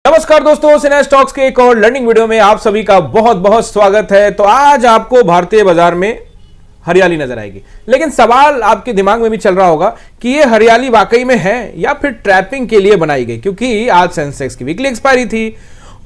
नमस्कार दोस्तों, सिन्हा स्टॉक्स के एक और लर्निंग वीडियो में आप सभी का बहुत बहुत स्वागत है। तो आज आपको भारतीय बाजार में हरियाली नजर आएगी, लेकिन सवाल आपके दिमाग में भी चल रहा होगा कि ये हरियाली वाकई में है या फिर ट्रैपिंग के लिए बनाई गई, क्योंकि आज सेंसेक्स की वीकली एक्सपायरी थी,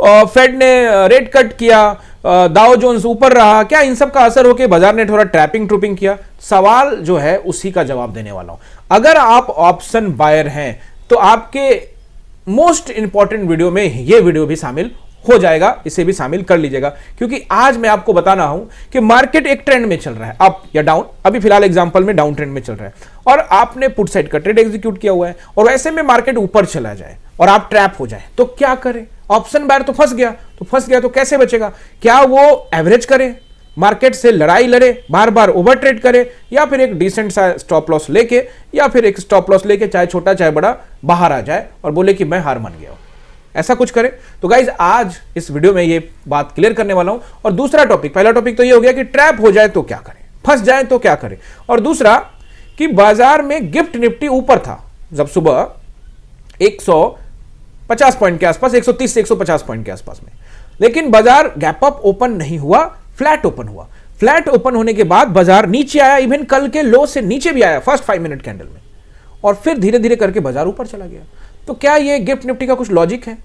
फेड ने रेट कट किया, डाउ जोन्स ऊपर रहा। क्या इन सब का असर होकर बाजार ने थोड़ा ट्रैपिंग किया? सवाल जो है उसी का जवाब देने वाला हूं। अगर आप ऑप्शन बायर हैं तो आपके मोस्ट इंपॉर्टेंट वीडियो में ये वीडियो भी शामिल हो जाएगा, इसे भी शामिल कर लीजिएगा, क्योंकि आज मैं आपको बताना हूं कि मार्केट एक ट्रेंड में चल रहा है, अप या डाउन। अभी फिलहाल एग्जांपल में डाउन ट्रेंड में चल रहा है और आपने पुट साइड का ट्रेड एग्जीक्यूट किया हुआ है और वैसे में मार्केट ऊपर चला जाए और आप ट्रैप हो जाए तो क्या करें? ऑप्शन बायर तो फंस गया तो कैसे बचेगा? क्या वो एवरेज करे, मार्केट से लड़ाई लड़े, बार बार ओवर ट्रेड करे, या फिर एक डिसेंट सा स्टॉप लॉस लेके चाहे छोटा चाहे बड़ा बाहर आ जाए और बोले कि मैं हार मान गया हूं? ऐसा कुछ करे? तो गाइज आज इस वीडियो में ये बात क्लियर करने वाला हूं। और दूसरा टॉपिक, पहला टॉपिक तो ये हो गया कि ट्रैप हो जाए तो क्या करें, फंस जाए तो क्या करें, और दूसरा कि बाजार में गिफ्ट निफ्टी ऊपर था जब सुबह 150 पॉइंट के आसपास, 130 से 150 पॉइंट के आसपास में, लेकिन बाजार गैप अप ओपन नहीं हुआ, फ्लैट ओपन हुआ। फ्लैट ओपन होने के बाद बाजार नीचे आया, इवन कल के लो से नीचे भी आया फर्स्ट 5 मिनट कैंडल में, और फिर धीरे धीरे करके बाजार ऊपर चला गया। तो क्या ये गिफ्ट निफ्टी का कुछ लॉजिक है?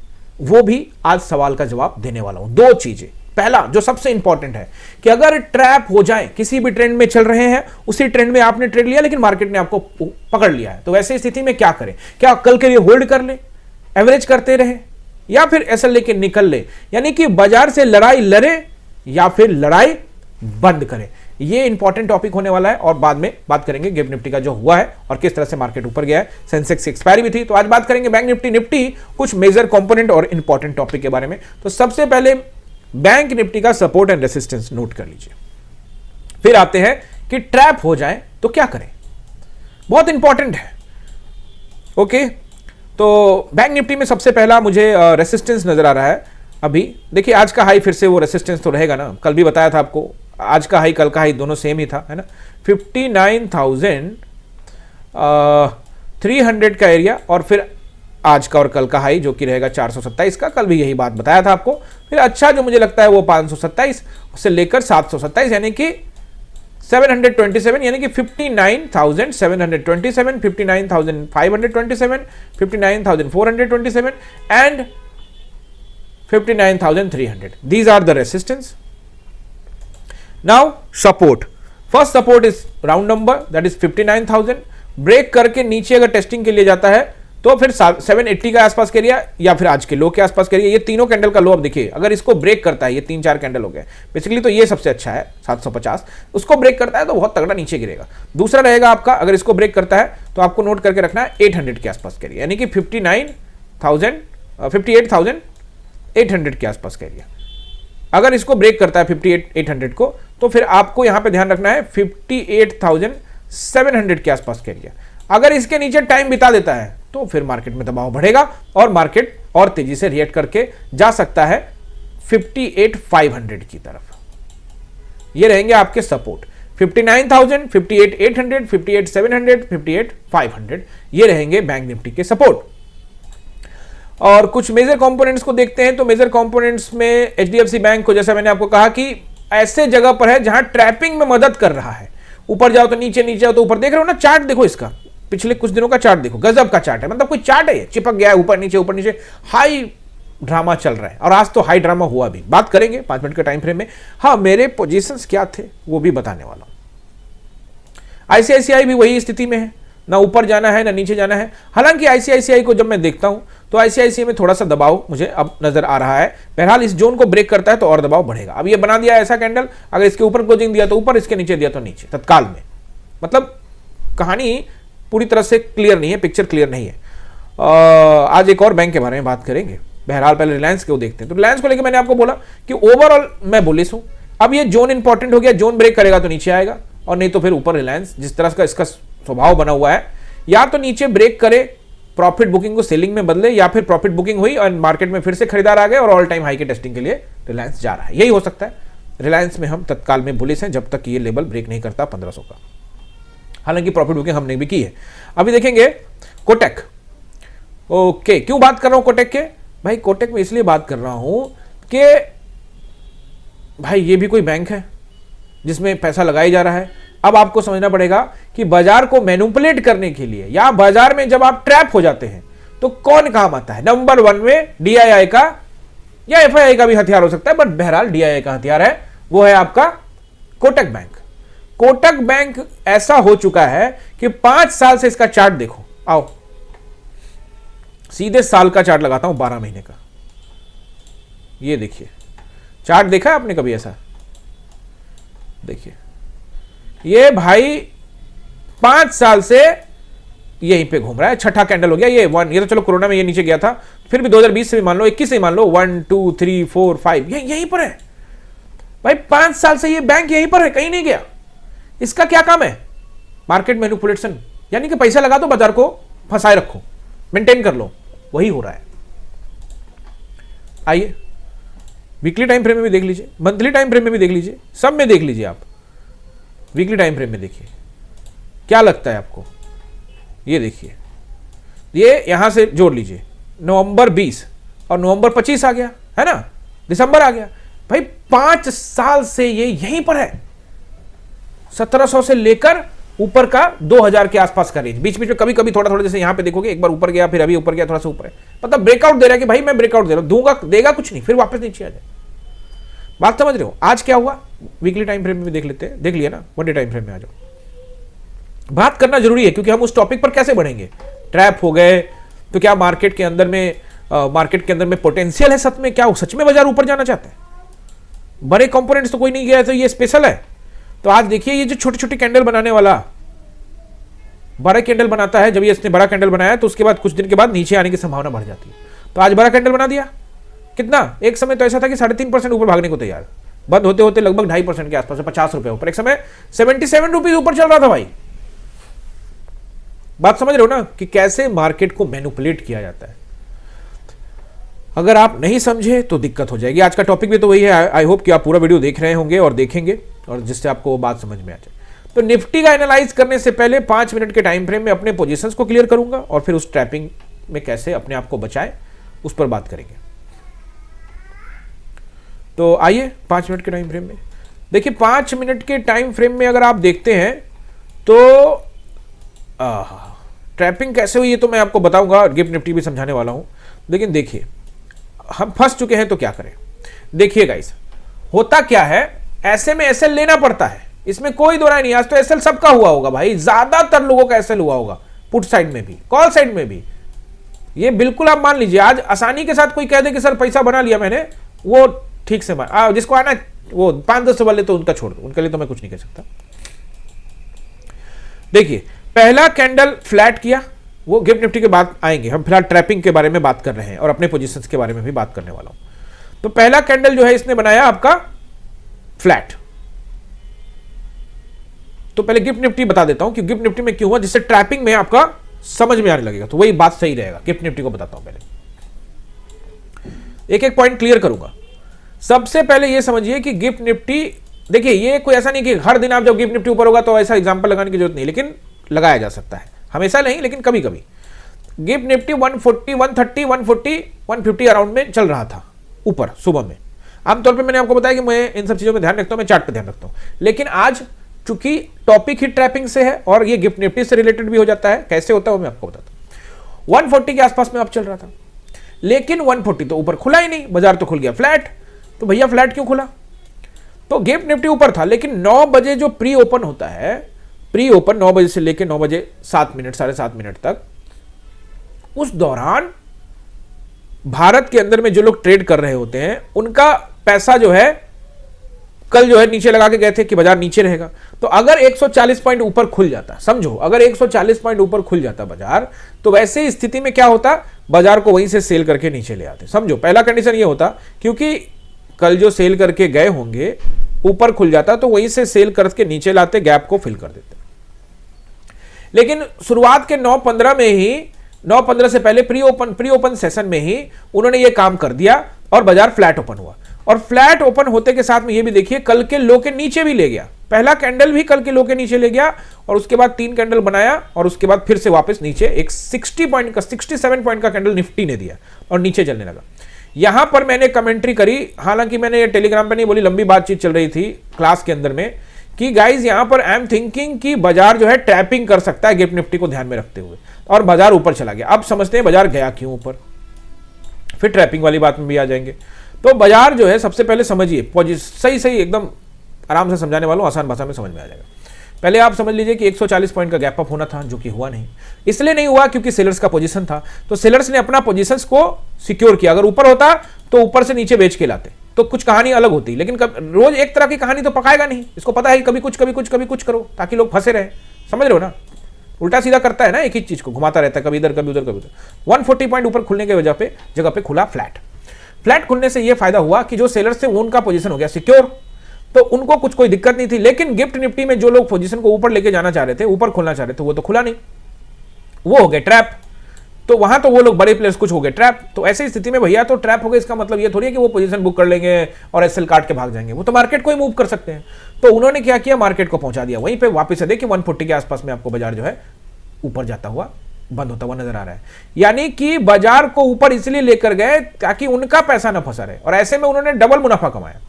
वो भी आज सवाल का जवाब देने वाला हूं। दो चीजें, पहला जो सबसे इंपॉर्टेंट है कि अगर ट्रैप हो जाए, किसी भी ट्रेंड में चल रहे हैं, उसी ट्रेंड में आपने ट्रेड लिया लेकिन मार्केट ने आपको पकड़ लिया है, तो वैसे स्थिति में क्या करें? क्या कल के लिए होल्ड कर ले, एवरेज करते रहे, या फिर ऐसा लेके निकल ले, यानी कि बाजार से लड़ाई लड़े या फिर लड़ाई बंद करें? ये इंपॉर्टेंट टॉपिक होने वाला है और बाद में बात करेंगे गिफ्ट निफ्टी का जो हुआ है और किस तरह से मार्केट ऊपर गया है। सेंसेक्स की एक्सपायरी भी थी, तो आज बात करेंगे बैंक निफ्टी कुछ मेजर कंपोनेंट और इंपॉर्टेंट टॉपिक के बारे में। तो सबसे पहले बैंक निफ्टी का सपोर्ट एंड रेसिस्टेंस नोट कर लीजिए, फिर आते हैं कि ट्रैप हो जाए तो क्या करें, बहुत इंपॉर्टेंट है। ओके, तो बैंक निफ्टी में सबसे पहला मुझे रेसिस्टेंस नजर आ रहा है। अभी देखिए आज का हाई फिर से वो रेसिस्टेंस तो रहेगा ना, कल भी बताया था आपको, आज का हाई कल का हाई दोनों सेम ही था, है ना। 59,300 का एरिया, और फिर आज का और कल का हाई जो कि रहेगा 427 का, कल भी यही बात बताया था आपको। फिर अच्छा जो मुझे लगता है वो 527 से लेकर 727, यानी कि 727, यानी कि 59,727, 59,527, 59,427 and 59,300. These are the resistance. Now support. First support is round number, that is 59,000. Break करके नीचे अगर टेस्टिंग के लिए जाता है तो फिर 780 का आसपास के एरिया या फिर आज के लो के आसपास के एरिया, ये तीनों कैंडल का लो अब देखिए, अगर इसको ब्रेक करता है, ये 3-4 कैंडल हो गए बेसिकली, तो ये सबसे अच्छा है 750, उसको ब्रेक करता है तो बहुत तगड़ा नीचे गिरेगा। दूसरा रहेगा आपका, अगर इसको ब्रेक करता है तो आपको नोट करके रखना है 800 के आसपास के एरिया, यानी कि 58,800 के आसपास का एरिया। अगर इसको ब्रेक करता है 58,800 को, तो फिर आपको यहां पे ध्यान रखना है 58,700 के आसपास का एरिया। अगर इसके नीचे टाइम बिता देता है तो फिर मार्केट में दबाव बढ़ेगा और मार्केट और तेजी से रिएक्ट करके जा सकता है 58,500 की तरफ। ये रहेंगे आपके सपोर्ट, 59,000, 58,800, 58,700, 58,500, ये रहेंगे बैंक निफ्टी के सपोर्ट। और कुछ मेजर कंपोनेंट्स को देखते हैं, तो मेजर कंपोनेंट्स में एचडीएफसी बैंक को, जैसा मैंने आपको कहा कि ऐसे जगह पर है जहां ट्रैपिंग में मदद कर रहा है। ऊपर जाओ तो नीचे, नीचे जाओ तो ऊपर। देख रहे हो ना चार्ट, देखो इसका पिछले कुछ दिनों का चार्ट देखो, गजब का चार्ट है, मतलब कोई चार्ट है, चिपक गया है ऊपर नीचे, हाई ड्रामा चल रहा है। और आज तो हाई ड्रामा हुआ भी, बात करेंगे 5 मिनट के टाइम फ्रेम में। हाँ, मेरे पोजीशंस क्या थे वो भी बताने वाला हूं। आईसीआईसीआई भी वही स्थिति में है, ना ऊपर जाना है ना नीचे जाना है। हालांकि आईसीआईसीआई को जब मैं देखता हूं तो आईसीआईसीआई में थोड़ा सा दबाव मुझे अब नजर आ रहा है। बहरहाल इस जोन को ब्रेक करता है तो और दबाव बढ़ेगा। अब ये बना दिया ऐसा कैंडल, अगर इसके ऊपर क्लोजिंग दिया तो ऊपर, इसके नीचे दिया तो नीचे, तत्काल में। मतलब कहानी पूरी तरह से क्लियर नहीं है, पिक्चर क्लियर नहीं है। आज एक और बैंक के बारे में बात करेंगे। बहरहाल पहले रिलायंस को देखते हैं। तो रिलायंस को लेकर मैंने आपको बोला कि ओवरऑल मैं बुलिश हूं। अब ये जोन इंपॉर्टेंट हो गया, जोन ब्रेक करेगा तो नीचे आएगा और नहीं तो फिर ऊपर। रिलायंस जिस तरह का इसका स्वभाव बना हुआ है, या तो नीचे ब्रेक करे, प्रॉफिट बुकिंग को सेलिंग में बदले, या फिर प्रॉफिट बुकिंग हुई और मार्केट में फिर से खरीदार आ गए और ऑल टाइम हाई के टेस्टिंग के लिए रिलायंस जा रहा है। यही हो सकता है। रिलायंस में हम तत्काल में बुलिश हैं जब तक ये लेवल ब्रेक नहीं करता 1500 का। हालांकि प्रॉफिट बुकिंग हमने भी की है। अभी देखेंगे कोटक। ओके, क्यों बात कर रहा हूं कोटक के? भाई कोटक में इसलिए बात कर रहा हूं कि भाई ये भी कोई बैंक है जिसमें पैसा लगाया जा रहा है। अब आपको समझना पड़ेगा कि बाजार को मैनिपुलेट करने के लिए या बाजार में जब आप ट्रैप हो जाते हैं तो कौन काम आता है। नंबर 1 में डीआईआई का या एफआईआई का भी हथियार हो सकता है, बट बहरहाल डीआईआई का हथियार है, वो है आपका कोटक बैंक। कोटक बैंक ऐसा हो चुका है कि 5 साल से इसका चार्ट देखो, आओ सीधे साल का चार्ट लगाता हूं, 12 महीने का। ये देखिए चार्ट देखा है आपने कभी ऐसा? देखिए ये भाई 5 साल से यहीं पे घूम रहा है, छठा कैंडल हो गया ये 1। ये तो चलो कोरोना में ये नीचे गया था, फिर भी 2020 से भी मान लो, 21 से मान लो, 1 2 3 4 5 ये यहीं पर है भाई। 5 साल से ये बैंक यहीं पर है, कहीं नहीं गया। इसका क्या काम है? मार्केट मैनिपुलेशन, यानी कि पैसा लगा दो, बाजार को फंसाए रखो, मेंटेन कर लो, वही हो रहा है। आइए वीकली टाइम फ्रेम में भी देख लीजिए, मंथली टाइम फ्रेम में भी देख लीजिए, सब में देख लीजिए आप। वीकली टाइम फ्रेम में देखिए क्या लगता है आपको। ये देखिए, ये यहां से जोड़ लीजिए, नवंबर 20 और नवंबर 25 आ गया है ना, दिसंबर आ गया भाई। 5 साल से ये यहीं पर है, 1700 से लेकर ऊपर का 2000 के आसपास का रेंज, बीच बीच में कभी कभी थोड़ा थोड़ा, जैसे यहां पे देखोगे एक बार ऊपर गया, फिर अभी ऊपर गया, थोड़ा सा ऊपर है, मतलब ब्रेकआउट दे रहा है कि भाई मैं ब्रेकआउट दे रहा हूं, दूंगा देगा कुछ नहीं, फिर वापस नीचे आ जाए। बात समझ रहे हो? आज क्या हुआ वीकली टाइम फ्रेम में भी देख लेते हैं, देख लिया ना, वन डे टाइम फ्रेम में आ जाओ। बात करना जरूरी है क्योंकि हम उस टॉपिक पर कैसे बढ़ेंगे। ट्रैप हो गए तो क्या मार्केट के अंदर में पोटेंशियल है सच में? क्या सच में बाजार ऊपर जाना चाहता है? बड़े कंपोनेंट्स तो कोई नहीं गया है, तो ये स्पेशल है। तो आज देखिए ये जो छोटे छोटे कैंडल बनाने वाला, बड़ा कैंडल बनाता है, जब ये इसने बड़ा कैंडल बनाया तो उसके बाद कुछ दिन के बाद नीचे आने की संभावना बढ़ जाती है। तो आज बड़ा कैंडल बना दिया, कितना? एक समय तो ऐसा था कि 3.5% ऊपर भागने को तैयार, बंद होते होते लगभग 2.5% के आसपास, 50 रुपए ऊपर। एक समय 77 रुपीज ऊपर चल रहा था भाई। बात समझ रहे हो ना कि कैसे मार्केट को मैनिपुलेट किया जाता है। अगर आप नहीं समझे तो दिक्कत हो जाएगी। आज का टॉपिक भी तो वही है। आई होप कि आप पूरा वीडियो देख रहे होंगे और देखेंगे, और जिससे आपको वो बात समझ में आ जाए। तो निफ्टी का एनालाइज करने से पहले 5 मिनट के टाइम फ्रेम में अपने पोजीशंस को क्लियर करूंगा और फिर उस ट्रैपिंग में कैसे अपने आप को बचाए उस पर बात करेंगे। तो आइए 5 मिनट के टाइम फ्रेम में देखिए। 5 मिनट के टाइम फ्रेम में अगर आप देखते हैं तो ट्रैपिंग कैसे हुई है तो मैं आपको बताऊंगा, गिफ्ट निफ्टी भी समझाने वाला हूं। लेकिन देखिए हम फंस चुके हैं तो क्या करें। देखिए गाइस, होता क्या है, ऐसे में एसएल लेना पड़ता है, इसमें कोई दो राय नहीं। आज तो एसएल सबका हुआ होगा भाई, ज्यादातर लोगों का एसएल हुआ होगा, पुट साइड में भी, कॉल साइड में भी। ये बिल्कुल आप मान लीजिए, आज आसानी के साथ कोई कह दे कि सर पैसा बना लिया मैंने, वो ठीक से जिसको आना वो 5-10 वाले तो उनका छोड़ दो, उनके लिए तो मैं कुछ नहीं कह सकता। देखिए पहला कैंडल फ्लैट किया, वो गिफ्ट निफ्टी के बाद आएंगे, हम फिलहाल ट्रैपिंग के बारे में बात कर रहे हैं और अपने पोजीशंस के बारे में भी बात करने वाला हूं। तो पहला कैंडल जो है इसने बनाया आपका फ्लैट। तो पहले गिफ्ट निफ्टी बता देता हूं कि गिफ्ट निफ्टी में क्यों हुआ, जिससे ट्रैपिंग में आपका समझ में आने लगेगा, तो वही बात सही रहेगा। गिफ्ट निफ्टी को बताता हूं, पहले एक एक पॉइंट क्लियर करूंगा। सबसे पहले यह समझिए कि गिफ्ट निफ्टी, देखिए ये कोई ऐसा नहीं कि हर दिन आप जब गिफ्ट निफ्टी ऊपर होगा तो ऐसा एग्जांपल लगाने की जरूरत नहीं, लेकिन लगाया जा सकता है, हमेशा नहीं लेकिन कभी कभी। गिफ्ट निफ्टी 140 130 140 150 अराउंड में चल रहा था ऊपर सुबह में। आमतौर पे मैंने आपको बताया कि मैं इन सब चीजों में ध्यान रखता हूं, मैं चार्ट पे ध्यान रखता हूं। लेकिन आज चूंकि टॉपिक ही ट्रैपिंग से है और ये गिफ्ट निफ्टी से रिलेटेड भी हो जाता है, कैसे होता है वो मैं आपको बताता हूं। 140 के आसपास में अब चल रहा था, लेकिन 140 तो ऊपर खुला ही नहीं, बाजार तो खुल गया फ्लैट। तो भैया फ्लैट क्यों खुला? तो गिफ्ट निफ्टी ऊपर था, लेकिन 9 बजे जो प्री ओपन होता है, प्री ओपन 9 बजे से लेकर 9 बजे 7 मिनट 7.5 मिनट तक, उस दौरान भारत के अंदर में जो लोग ट्रेड कर रहे होते हैं उनका पैसा जो है कल जो है नीचे लगा के गए थे कि बाजार नीचे रहेगा। तो अगर 140 पॉइंट ऊपर खुल जाता, समझो अगर 140 पॉइंट ऊपर खुल जाता बाजार, तो वैसे स्थिति में क्या होता, बाजार को वहीं से सेल करके नीचे ले आते। समझो पहला कंडीशन ये होता, क्योंकि कल जो सेल करके गए होंगे ऊपर खुल जाता तो वहीं से सेल करके नीचे लाते, गैप को फिल कर देते। लेकिन शुरुआत के 9:15 में ही, 9:15 से पहले प्री ओपन सेशन में ही उन्होंने ये काम कर दिया और बाजार फ्लैट ओपन हुआ। और फ्लैट ओपन होते के साथ में ये भी देखिए कल के लो के नीचे भी ले गया, पहला कैंडल भी कल के लो के नीचे ले गया और उसके बाद 3 कैंडल बनाया और उसके बाद फिर से वापस नीचे एक 60 पॉइंट का 67 पॉइंट का कैंडल निफ्टी ने दिया और नीचे चलने लगा। यहां पर मैंने कमेंट्री करी, हालांकि मैंने ये टेलीग्राम पे नहीं बोली, लंबी बातचीत चल रही थी क्लास के अंदर में, कि गाइज यहां पर आई एम थिंकिंग कि बाजार जो है ट्रैपिंग कर सकता है गिफ्ट निफ्टी को ध्यान में रखते हुए, और बाजार ऊपर चला गया। अब समझते हैं बाजार गया क्यों ऊपर, फिर ट्रैपिंग वाली बात में भी आ जाएंगे। तो बाजार जो है सबसे पहले समझिए, सही एकदम आराम से समझाने वालों, आसान भाषा में समझ में आ जाएगा। पहले आप समझ लीजिए कि 140 पॉइंट का गैप अप होना था, जो कि हुआ नहीं। इसलिए नहीं हुआ क्योंकि सेलर्स का पोजीशन था, तो सेलर्स ने अपना पोजीशंस को सिक्योर किया। अगर ऊपर होता तो ऊपर से नीचे बेच के लाते, तो कुछ कहानी अलग होती, लेकिन रोज एक तरह की कहानी तो पकाएगा नहीं। इसको पता है कभी कुछ कभी कुछ करो ताकि लोग फंसे रहे, समझ रहे हो ना। उल्टा सीधा करता है ना, एक ही चीज को घुमाता रहता है, कभी इधर कभी उधर कभी उधर। 140 पॉइंट ऊपर खुलने की जगह पे खुला फ्लैट खुलने से यह फायदा हुआ कि जो सेलर्स थे उनका पोजीशन हो गया सिक्योर, तो उनको कुछ कोई दिक्कत नहीं थी। लेकिन गिफ्ट निफ्टी में जो लोग पोजीशन को ऊपर लेके जाना चाह रहे थे, ऊपर खोलना चाह रहे थे, वो तो खुला नहीं, वो हो गए ट्रैप। तो वहां तो वो लोग बड़े प्लेयर्स कुछ हो गए ट्रैप। तो ऐसी स्थिति में भैया तो ट्रैप हो गए, इसका मतलब ये थोड़ी है कि वो पोजीशन बुक कर लेंगे और एसएल काट के भाग जाएंगे, वो तो मार्केट को ही मूव कर सकते हैं। तो उन्होंने क्या किया, मार्केट को पहुंचा दिया वहीं पे वापस से। देखिए 140 के आसपास में आपको बाजार जो है ऊपर जाता हुआ बंद होता हुआ नजर आ रहा है। यानी कि बाजार को ऊपर इसलिए लेकर गए ताकि उनका पैसा ना फंसा रहे, और ऐसे में उन्होंने डबल मुनाफा कमाया।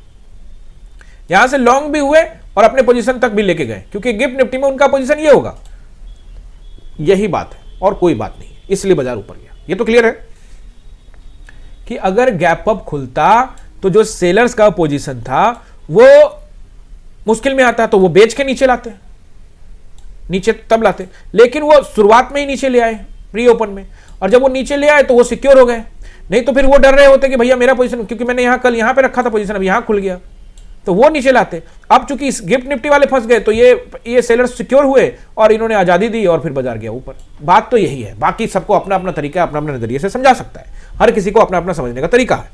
यहां से लॉन्ग भी हुए और अपने पोजीशन तक भी लेके गए, क्योंकि गिफ्ट निफ्टी में उनका पोजीशन ये होगा, यही बात है और कोई बात नहीं, इसलिए बाजार ऊपर गया। ये तो क्लियर है कि अगर गैप अप खुलता तो जो सेलर्स का पोजीशन था वो मुश्किल में आता, तो वो बेच के नीचे लाते, नीचे तब लाते। लेकिन वो शुरुआत में ही नीचे ले आए प्री ओपन में, और जब वो नीचे ले आए तो वो सिक्योर हो गए। नहीं तो फिर वो डर रहे होते कि भैया मेरा पोजीशन, क्योंकि मैंने यहां कल यहां पे रखा था पोजीशन, अब यहां खुल गया, तो वो नीचे लाते। अब चूंकि इस गिफ्ट निफ्टी वाले फंस गए, तो ये सेलर्स सिक्योर हुए और इन्होंने आजादी दी और फिर बाजार गया ऊपर। बात तो यही है, बाकी सबको अपना अपना तरीका, अपना अपना नजरिए से समझा सकता है, हर किसी को अपना अपना समझने का तरीका है।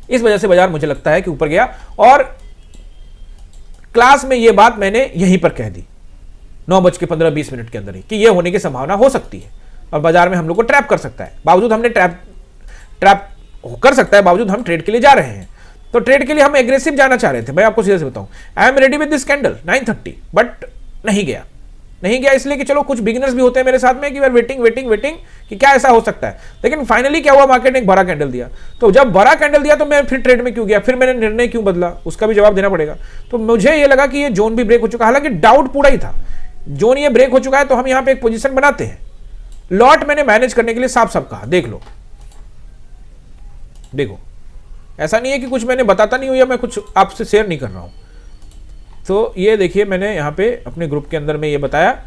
इस वजह से बाजार मुझे लगता है कि ऊपर गया, और क्लास में ये बात मैंने यहीं पर कह दी 9:15-20 मिनट के अंदर ही, कि ये होने की संभावना हो सकती है और बाजार में हम लोग को ट्रैप कर सकता है। बावजूद हमने ट्रैप कर सकता है, बावजूद हम ट्रेड के लिए जा रहे हैं। तो ट्रेड के लिए हम एग्रेसिव जाना चाह रहे थे, मैं आपको सीधे से बताऊं, I am ready with this candle 930, but नहीं गया इसलिए कि चलो कुछ बिगिनर्स भी होते हैं मेरे साथ में कि वी आर वेटिंग कि क्या ऐसा हो सकता है। लेकिन फाइनली क्या हुआ, मार्केट ने एक बड़ा कैंडल दिया। तो जब बड़ा कैंडल दिया तो मैं फिर ट्रेड में क्यों गया, फिर मैंने निर्णय क्यों बदला, उसका भी जवाब देना पड़ेगा। तो मुझे ये लगा कि ये जोन भी ब्रेक हो चुका, हालांकि डाउट पूरा ही था, जोन ये ब्रेक हो चुका है तो हम यहां पे एक पोजीशन बनाते हैं। लॉट मैंने मैनेज करने के लिए साफ कहा, देख लो, देखो, ऐसा नहीं है कि कुछ मैंने बताता नहीं हूं या मैं कुछ आपसे शेयर नहीं कर रहा हूं। तो ये देखिए, मैंने यहां पे अपने ग्रुप के अंदर में ये बताया,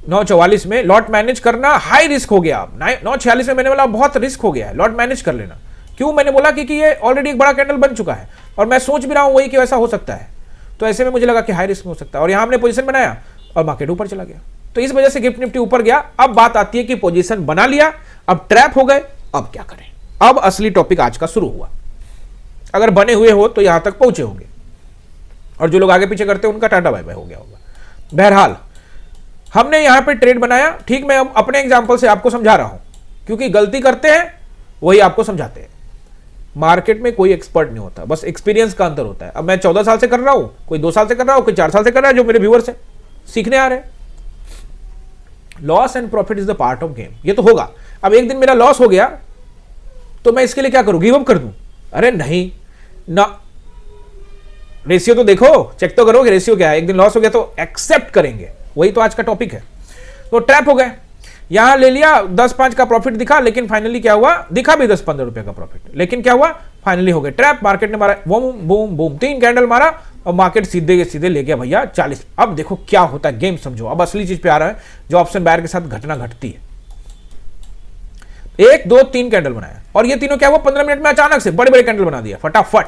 9:44 में लॉट मैनेज करना हाई रिस्क हो गया। 9:46 में मैंने बोला बहुत रिस्क हो गया है, लॉट मैनेज कर लेना। क्यों मैंने बोला, क्योंकि ये ऑलरेडी एक बड़ा कैंडल बन चुका है और मैं सोच भी रहा हूं वही कि वैसा हो सकता है। तो ऐसे में मुझे लगा कि हाई रिस्क हो सकता है, और यहां हमने पोजीशन बनाया और मार्केट ऊपर चला गया। तो इस वजह से गिफ्ट निफ्टी ऊपर गया। अब बात आती है कि पोजीशन बना लिया, अब ट्रैप हो गए, अब क्या करें। अब असली टॉपिक आज का शुरू हुआ। अगर बने हुए हो तो यहां तक पहुंचे होंगे, और जो लोग आगे पीछे करते हैं उनका टाटा बाय बाय हो गया होगा। बहरहाल हमने यहां पे ट्रेड बनाया, ठीक, मैं अपने एग्जांपल से आपको समझा रहा हूं, क्योंकि गलती करते हैं वही आपको समझाते हैं। मार्केट में कोई एक्सपर्ट नहीं होता, बस एक्सपीरियंस का अंतर होता है। अब मैं 14 साल से कर रहा हूं, कोई 2 साल से कर रहा हूं, कोई 4 साल से कर रहा है, जो मेरे व्यूअर्स हैं सीखने आ रहे हैं। Loss and profit is the part of game, ये तो होगा। अब एक दिन मेरा लॉस हो गया तो मैं इसके लिए क्या करूं, गिव अप कर दूं? अरे नहीं ना, रेशियो तो देखो, चेक तो करो कि रेशियो क्या है। एक दिन लॉस हो गया तो एक्सेप्ट करेंगे, वही तो आज का टॉपिक है। तो ट्रैप हो गए, यहां ले लिया, 10-5 का प्रॉफिट दिखा, लेकिन फाइनली क्या हुआ, दिखा भी 10-15 रुपए का प्रॉफिट, लेकिन क्या हुआ, फाइनली हो गए ट्रैप। मार्केट ने मारा बूम बूम बूम, 3 कैंडल मारा और मार्केट सीधे सीधे ले गया भैया 40। अब देखो क्या होता है, गेम समझो। अब असली चीज पे आ रहा है जो ऑप्शन बायर के साथ घटना घटती है। 1, 2, 3 कैंडल बनाया, और ये तीनों क्या हुआ, 15 मिनट में अचानक से बड़े बड़े कैंडल बना दिया फटाफट।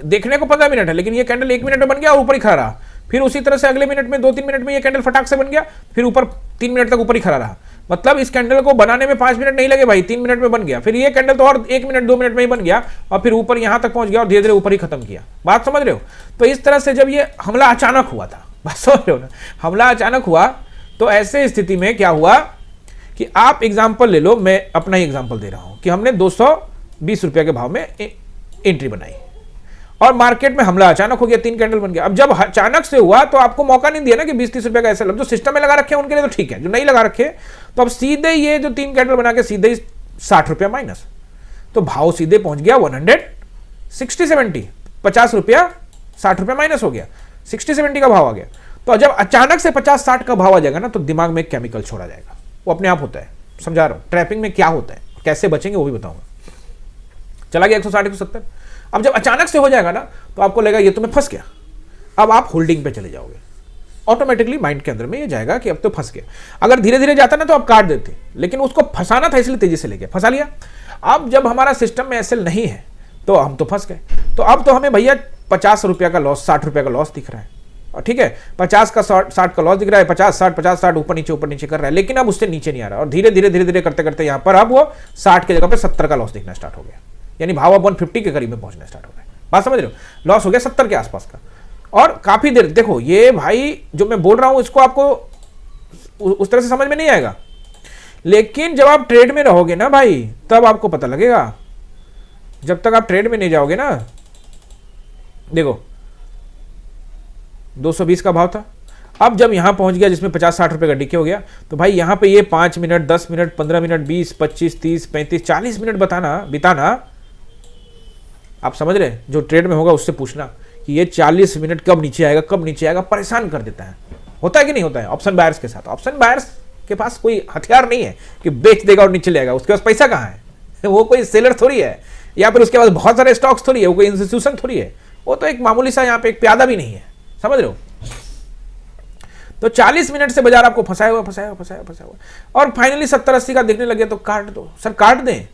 देखने को 15 मिनट है, लेकिन ये कैंडल 1 मिनट में बन गया और ऊपर ही खड़ा रहा। फिर उसी तरह से अगले मिनट में 2-3 मिनट में ये कैंडल फटाक से बन गया, फिर ऊपर 3 मिनट तक ऊपर ही खड़ा रहा। मतलब इस कैंडल को बनाने में 5 मिनट नहीं लगे भाई, 3 मिनट में बन गया। फिर ये कैंडल तो और 1 मिनट 2 मिनट में ही बन गया, और फिर ऊपर यहां तक पहुंच गया और धीरे धीरे ऊपर ही खत्म किया। बात समझ रहे हो? तो इस तरह से जब ये हमला अचानक हुआ था, बात समझ रहे हो ना, हमला अचानक हुआ, तो ऐसे स्थिति में क्या हुआ कि आप एग्जाम्पल ले लो, मैं अपना ही एग्जाम्पल दे रहा हूं कि हमने 220 रुपए के भाव में एंट्री बनाई और मार्केट में हमला अचानक हो गया, 3 कैंडल बन गया। अब जब अचानक से हुआ तो आपको मौका नहीं दिया ना कि 20-30 रुपए का ऐसा, जो सिस्टम में लगा रखे हैं उनके लिए तो ठीक है, जो नहीं लगा रखे तो अब सीधे ये जो 3 कैंडल बना के सीधे ही 60 रुपया माइनस। तो भाव सीधे पहुंच गया 160-70, 50 रुपया 60 रुपया माइनस हो गया, 60-70 का भाव आ गया। तो जब अचानक से 50-60 का भाव आ जाएगा ना, तो दिमाग में एक केमिकल छोड़ा जाएगा, वो अपने आप होता है, समझा रहा हूं। ट्रैपिंग में क्या होता है, कैसे बचेंगे वो भी बताऊंगा। चला गया 160-170। अब जब अचानक से हो जाएगा ना, तो आपको लगेगा ये तो मैं फंस गया। अब आप होल्डिंग पे चले जाओगे, ऑटोमेटिकली माइंड के अंदर में ये जाएगा कि अब तो फंस गया। अगर धीरे धीरे जाता ना तो आप काट देते, लेकिन उसको फंसाना था इसलिए तेजी से ले गया, फंसा लिया। अब जब हमारा सिस्टम में एसएल नहीं है तो हम तो फंस गए। तो अब तो हमें भैया 50 रुपया का लॉस, 60 रुपया का लॉस दिख रहा है, और ठीक है 50 का 60 का लॉस दिख रहा है, 50-60 ऊपर नीचे कर रहा है, लेकिन अब उससे नीचे नहीं आ रहा। और धीरे धीरे करते करते यहां पर अब वो 60 की जगह पे 70 का लॉस दिखना स्टार्ट हो गया, यानी भाव अब 150 के करीब में पहुंचना स्टार्ट हो गया। बात समझ रहे हो, लॉस हो गया 70 के आसपास का। और काफी देर देखो, ये भाई जो मैं बोल रहा हूं इसको आपको उस तरह से समझ में नहीं आएगा, लेकिन जब आप ट्रेड में रहोगे ना भाई, तब आपको पता लगेगा। जब तक आप ट्रेड में नहीं जाओगे ना, देखो 220 का भाव था, अब जब यहां पहुंच गया जिसमें 50-60 रुपए का डीके हो गया, तो भाई यहां पे ये 5 मिनट, 10 मिनट, 15 मिनट, 20, 25, 30, 35, 40 मिनट बिताना, आप समझ रहे, जो ट्रेड में होगा उससे पूछना कि ये 40 मिनट कब नीचे आएगा, परेशान कर देता है। होता है कि नहीं होता है ऑप्शन बायर्स के साथ? ऑप्शन बायर्स के पास कोई हथियार नहीं है कि बेच देगा और नीचे ले आएगा, उसके पास पैसा कहां है? वो कोई सेलर थोड़ी है, या फिर उसके पास बहुत सारे स्टॉक्स थोड़ी है, वो कोई इंस्टीट्यूशन थोड़ी है, वो तो एक मामूली सा यहाँ पे एक प्यादा भी नहीं है, समझ रहे हो। तो 40 मिनट से बाजार आपको फंसाया हुआ, और फाइनली 70-80 का देखने लगे तो काट दो सर, काट दें।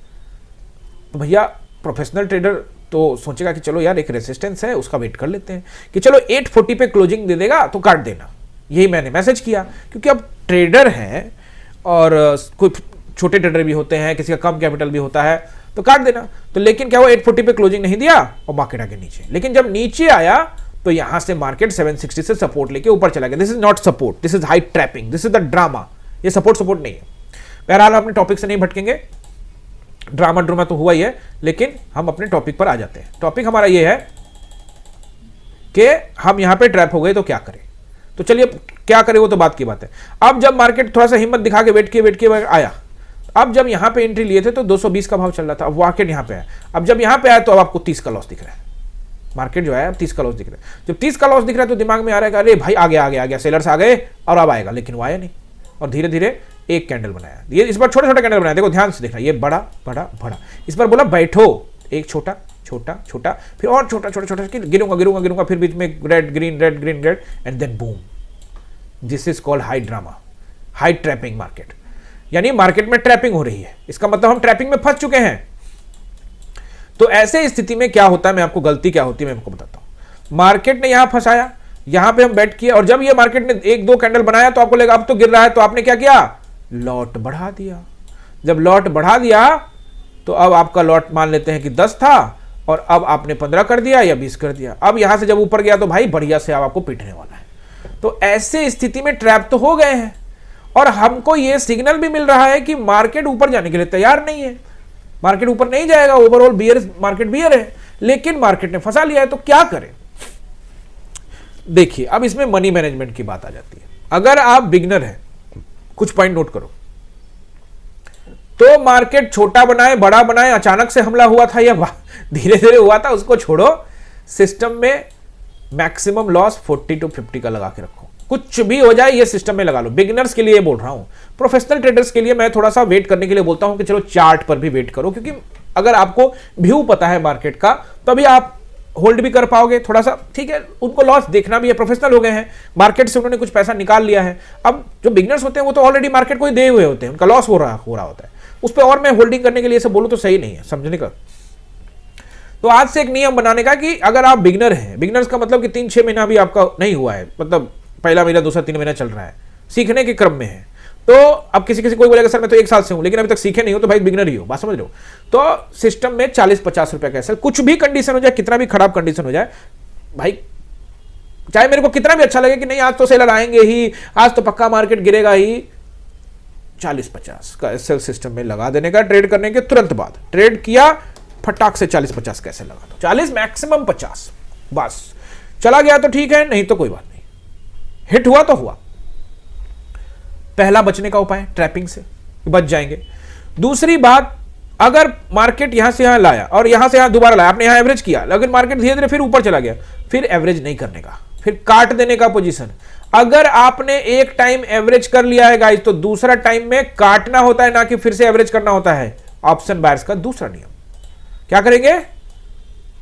तो भैया प्रोफेशनल ट्रेडर तो सोचेगा कि चलो यार एक रेसिस्टेंस है, उसका वेट कर लेते हैं कि चलो 840 पे क्लोजिंग दे देगा तो काट देना। यही मैंने मैसेज किया, क्योंकि अब ट्रेडर हैं और कोई छोटे ट्रेडर भी होते हैं, किसी का कम कैपिटल भी होता है, तो काट देना। तो लेकिन क्या हुआ, 840 पे क्लोजिंग नहीं दिया और मार्केट आगे नीचे। लेकिन जब नीचे आया तो यहां से मार्केट 760 से सपोर्ट लेके ऊपर चला गया। This is not support, this is high trapping, this is the drama. ये सपोर्ट नहीं है। बहरहाल अपने टॉपिक से नहीं भटकेंगे, ड्रामा तो हुआ ही है, लेकिन हम अपने टॉपिक पर आ जाते हैं। टॉपिक हमारा ये है कि हम यहां पे ट्रैप हो गए तो क्या करें। तो चलिए क्या करें, वो तो बात की बात है। अब जब मार्केट थोड़ा सा हिम्मत दिखा के वेट किए आया, अब जब यहां पे एंट्री लिए थे तो 220 का भाव चल रहा था, अब मार्केट यहां पे आया। अब जब यहां पे आया तो अब आपको 30 का लॉस दिख रहा है, मार्केट जो है अब 30 का लॉस दिख रहा है। जब 30 का लॉस दिख रहा है तो दिमाग में आ रहा है अरे भाई आ गया सेलर्स आ गए और अब आएगा, लेकिन वो आया नहीं। और धीरे धीरे एक कैंडल बनाया, ये इस बार छोटा छोटा कैंडल बनाया, देखो ध्यान से देखना, ये बड़ा, इस बार बोला बैठो, एक छोटा, फिर और छोटा, गिरूंगा, फिर बीच में red green and then boom. This is called high drama, high trapping market, यानी मार्केट में ट्रैपिंग हो रही है, इसका मतलब हम ट्रैपिंग में फंस चुके हैं। तो ऐसे स्थिति में क्या होता है, मैं आपको गलती क्या होती है मैं आपको बताता हूं। मार्केट ने यहां फंसाया, यहां पे हम बैठ किए, और जब ये मार्केट ने 1-2 कैंडल बनाया तो आपको लगा अब तो गिर रहा है, तो आपने क्या किया, लॉट बढ़ा दिया। जब लॉट बढ़ा दिया तो अब आपका लॉट मान लेते हैं कि 10 था, और अब आपने 15 कर दिया या 20 कर दिया। अब यहां से जब ऊपर गया तो भाई बढ़िया से अब आपको पीटने वाला है। तो ऐसे स्थिति में ट्रैप तो हो गए हैं, और हमको यह सिग्नल भी मिल रहा है कि मार्केट ऊपर जाने के लिए तैयार नहीं है, मार्केट ऊपर नहीं जाएगा, ओवरऑल मार्केट बियर है, लेकिन मार्केट ने फंसा लिया है। तो क्या करें, देखिए अब इसमें मनी मैनेजमेंट की बात आ जाती है। अगर आप बिगनर हैं, कुछ पॉइंट नोट करो, तो मार्केट छोटा बनाए बड़ा बनाए, अचानक से हमला हुआ था या धीरे धीरे हुआ था, उसको छोड़ो। सिस्टम में मैक्सिमम लॉस 40 to 50 का लगा के रखो, कुछ भी हो जाए ये सिस्टम में लगा लो। बिगिनर्स के लिए बोल रहा हूं, प्रोफेशनल ट्रेडर्स के लिए मैं थोड़ा सा वेट करने के लिए बोलता हूं कि चलो चार्ट पर भी वेट करो, क्योंकि अगर आपको व्यू पता है मार्केट का तभी आप होल्ड भी कर पाओगे थोड़ा सा, ठीक है। उनको लॉस देखना भी है, प्रोफेशनल हो गए हैं, मार्केट से उन्होंने कुछ पैसा निकाल लिया है। अब जो बिगिनर्स होते हैं वो तो ऑलरेडी मार्केट को ही दे हुए होते हैं, उनका लॉस हो रहा होता है, उस पर और मैं होल्डिंग करने के लिए बोलूं तो सही नहीं है, समझने का। तो आज से एक नियम बनाने का कि अगर आप बिगिनर हैं, बिगिनर्स का मतलब कि 3-6 महीना भी आपका नहीं हुआ है, मतलब पहला महीना, दूसरा, 3 महीना चल रहा है, सीखने के क्रम में है, तो अब किसी कोई बोलेगा सर मैं तो 1 साल से हूं लेकिन अभी तक सीखे नहीं हो, तो भाई बिगिनर ही हो, बात समझ रहे हो। तो सिस्टम में 40-50 रुपए का ऐसा, कुछ भी कंडीशन हो जाए, कितना भी खराब कंडीशन हो जाए भाई, चाहे मेरे को कितना भी अच्छा लगे कि नहीं आज तो सेलर आएंगे ही, आज तो पक्का मार्केट गिरेगा ही, 40-50 का एसएल सिस्टम में लगा देने का। ट्रेड करने के तुरंत बाद ट्रेड किया, फटाक से 40-50 कैसे लगा दो, 40 मैक्सिमम 50, बस चला गया तो ठीक है, नहीं तो कोई बात नहीं, हिट हुआ तो हुआ। पहला बचने का उपाय ट्रैपिंग से बच जाएंगे। दूसरी बात, अगर मार्केट यहां से यहां लाया और यहां से यहां दोबारा लाया, आपने यहां एवरेज किया, लेकिन मार्केट धीरे धीरे फिर ऊपर चला गया, फिर एवरेज नहीं करने का, फिर काट देने का पोजीशन। अगर आपने एक टाइम एवरेज कर लिया है गाइस, तो दूसरा टाइम में काटना होता है, ना कि फिर से एवरेज करना होता है। ऑप्शन बायर्स का दूसरा नियम। क्या करेंगे,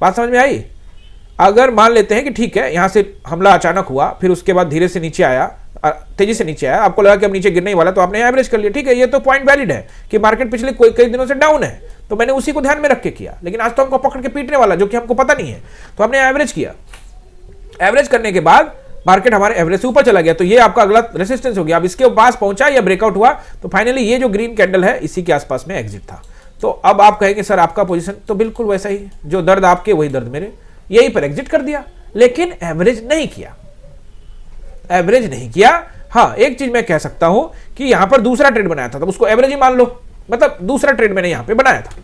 बात समझ में आई? अगर मान लेते हैं कि ठीक है, यहां से हमला अचानक हुआ, फिर उसके बाद धीरे से नीचे आया, तेजी से नीचे आया, आपको लगा कि अब नीचे गिरने ही वाला, तो आपने एवरेज कर लिया। ठीक है, ये तो पॉइंट वैलिड है कि मार्केट पिछले कई दिनों से डाउन है, तो मैंने उसी को ध्यान में रख के किया। लेकिन आज तो हमको पकड़ के पीटने वाला, जो कि हमको पता नहीं है, तो हमने एवरेज किया। एवरेज करने के बाद मार्केट हमारे एवरेज से ऊपर चला गया, तो ये आपका अगला रेसिस्टेंस हो गया। अब इसके पास पहुंचा या ब्रेकआउट हुआ, तो फाइनली ये जो ग्रीन कैंडल है, इसी के आसपास में एग्जिट था। तो अब आप कहेंगे सर आपका पोजीशन तो बिल्कुल वैसा ही, जो दर्द आपके वही दर्द मेरे, यही पर एग्जिट कर दिया, लेकिन एवरेज नहीं किया। एवरेज नहीं किया। हाँ, एक चीज मैं कह सकता हूं कि यहां पर दूसरा ट्रेड बनाया था, तो उसको एवरेज ही मान लो, मतलब दूसरा ट्रेड मैंने यहां पे बनाया था,